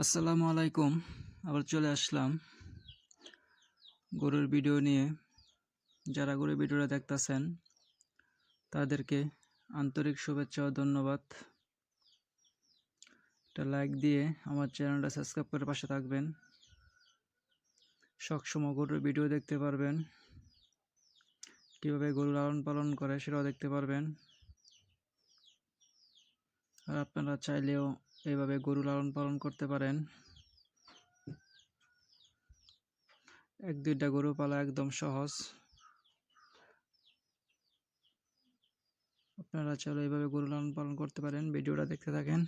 আসসালামু আলাইকুম। আবার চলে আসলাম গরুর ভিডিও নিয়ে। যারা গরুর ভিডিওটা দেখতেছেন তাদেরকে আন্তরিক শুভেচ্ছা ও ধন্যবাদ। একটা লাইক দিয়ে আমার চ্যানেলটা সাবস্ক্রাইব করে পাশে থাকবেন। সবসময় গরুর ভিডিও দেখতে পারবেন, কীভাবে গরু লালন পালন করে সেটাও দেখতে পারবেন। আর আপনারা চাইলেও এইভাবে গরু লালন পালন করতে পারেন। এক দুইটা গরু পালা একদম সহজ। আপনারা চাইলে এইভাবে গরু লালন পালন করতে পারেন। ভিডিওটা দেখতে থাকেন।